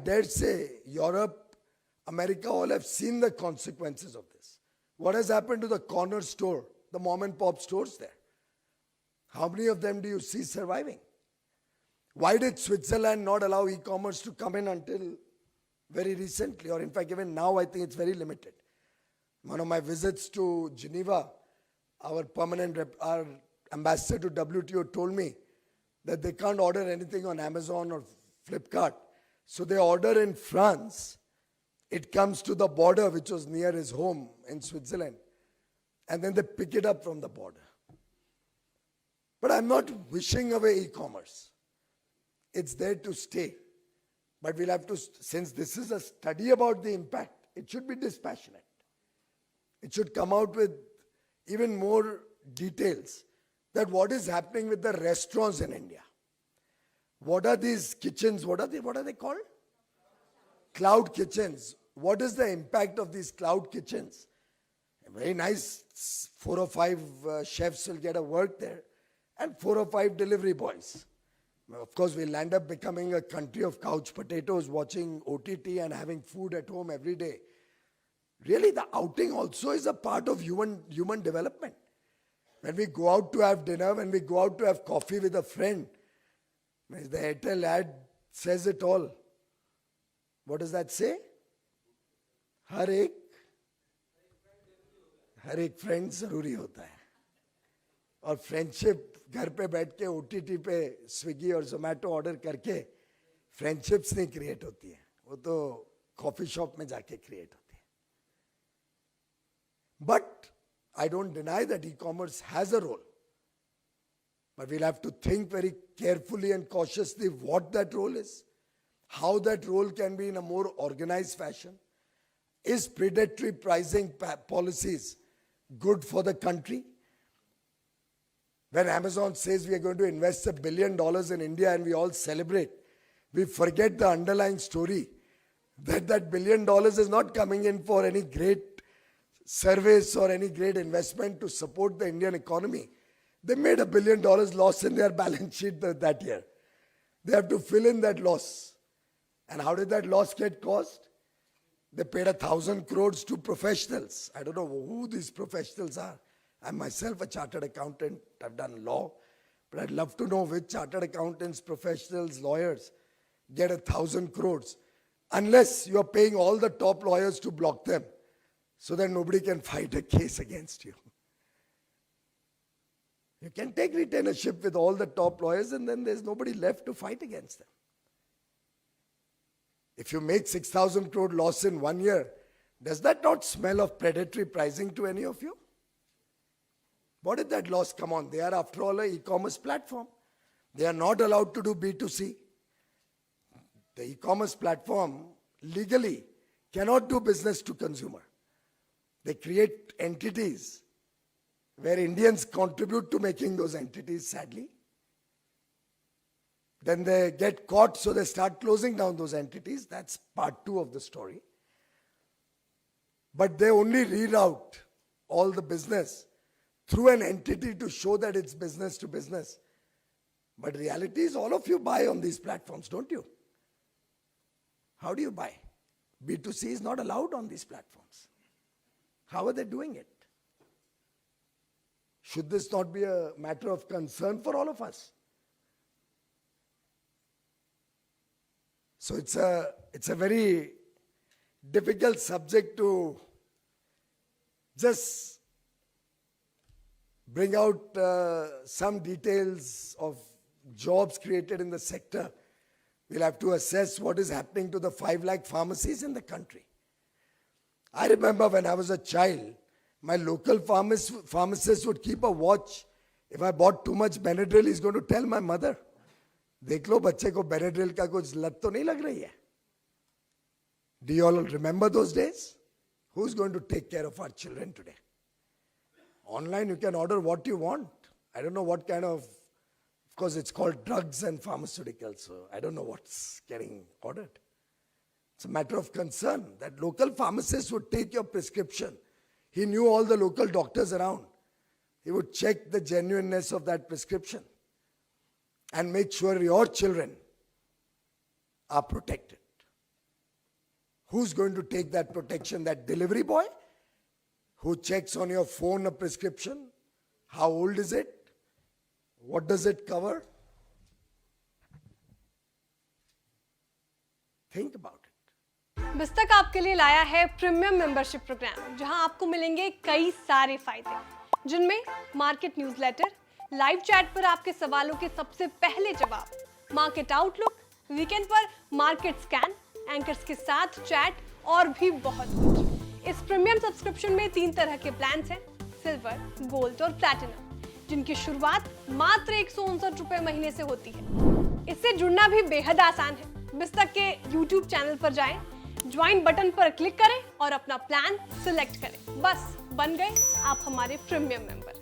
dare say Europe, America all have seen the consequences of this. What has happened to the corner store, the mom and pop stores there? How many of them do you see surviving? Why did Switzerland not allow e-commerce to come in until very recently? Or in fact, even now I think it's very limited. One of my visits to Geneva, our our ambassador to WTO told me that they can't order anything on Amazon or Flipkart. So they order in France. It comes to the border, which was near his home in Switzerland. And then they pick it up from the border. But I'm not wishing away e-commerce. It's there to stay. But we'll have to, since this is a study about the impact, it should be dispassionate. It should come out with even more details that what is happening with the restaurants in India. What are these kitchens? What are they called? Cloud kitchens. What is the impact of these cloud kitchens? Very nice, 4 or 5 chefs will get a work there and 4 or 5 delivery boys. Of course, we'll end up becoming a country of couch potatoes, watching OTT and having food at home every day. Really, the outing also is a part of human development. When we go out to have dinner, when we go out to have coffee with a friend, the Airtel ad says it all. What does that say? हर एक friend जरूरी होता है और friendship घर पे बैठ के OTT पे स्विगी और जोमेटो ऑर्डर करके फ्रेंडशिप्स नहीं क्रिएट होती है, वो तो कॉफी शॉप में जाके क्रिएट होती है. But I don't deny that e-commerce has a role. But we'll have to think very carefully and cautiously what that role is, how that role can be in a more organized fashion. Is predatory pricing policies good for the country? When Amazon says we are going to invest $1 billion in India and we all celebrate, we forget the underlying story that $1 billion is not coming in for any great service or any great investment to support the Indian economy. They made $1 billion loss in their balance sheet that year. They have to fill in that loss. And how did that loss get caused? They paid 1,000 crores to professionals. I don't know who these professionals are. I'm myself a chartered accountant. I've done law. But I'd love to know which chartered accountants, professionals, lawyers get 1,000 crores. Unless you're paying all the top lawyers to block them so that nobody can fight a case against you. You can take retainership with all the top lawyers and then there's nobody left to fight against them. If you make 6,000 crore loss in 1 year, does that not smell of predatory pricing to any of you? What did that loss come on? They are after all an e-commerce platform. They are not allowed to do B2C. The e-commerce platform legally cannot do business to consumer. They create entities where Indians contribute to making those entities, sadly. Then they get caught, so they start closing down those entities. That's part 2 of the story. But they only reroute all the business through an entity to show that it's business to business. But reality is all of you buy on these platforms, don't you? How do you buy? B2C is not allowed on these platforms. How are they doing it? Should this not be a matter of concern for all of us? So it's a very difficult subject to just bring out some details of jobs created in the sector. We'll have to assess what is happening to the 5 lakh pharmacies in the country. I remember when I was a child, my local pharmacist would keep a watch. If I bought too much Benadryl, he's going to tell my mother. देख लो बच्चे को बेनेड्रिल का कुछ लत तो नहीं लग रही है. Do you all remember those days? Who's going to take care of our children today? Online you can order what you want. I don't know what kind of course it's called drugs and pharmaceuticals, so I don't know what's getting ordered. It's a matter of concern that local pharmacist would take your prescription. He knew all the local doctors around. He would check the genuineness of that prescription and make sure your children are protected. Who's going to take that protection? That delivery boy who checks on your phone a prescription? How old is it? What does it cover? Think about it. BizTak आपके लिए लाया है premium membership programme, जहां आपको मिलेंगे कई सारे फायदे, जिनमें मार्केट न्यूज़लेटर, लाइव चैट पर आपके सवालों के सबसे पहले जवाब, मार्केट आउटलुक, वीकेंड पर मार्केट स्कैन, एंकर्स के साथ चैट और भी बहुत कुछ। इस प्रीमियम सब्सक्रिप्शन में 3 तरह के प्लान्स हैं, सिल्वर, गोल्ड और प्लैटिनम, जिनकी शुरुआत मात्र 159 रुपए महीने से होती है। इससे जुड़ना भी बेहद आसान है। BizTak के YouTube चैनल पर जाएं, ज्वाइन बटन पर क्लिक करें और अपना प्लान सिलेक्ट करें। बस बन गए आप हमारे प्रीमियम मेंबर।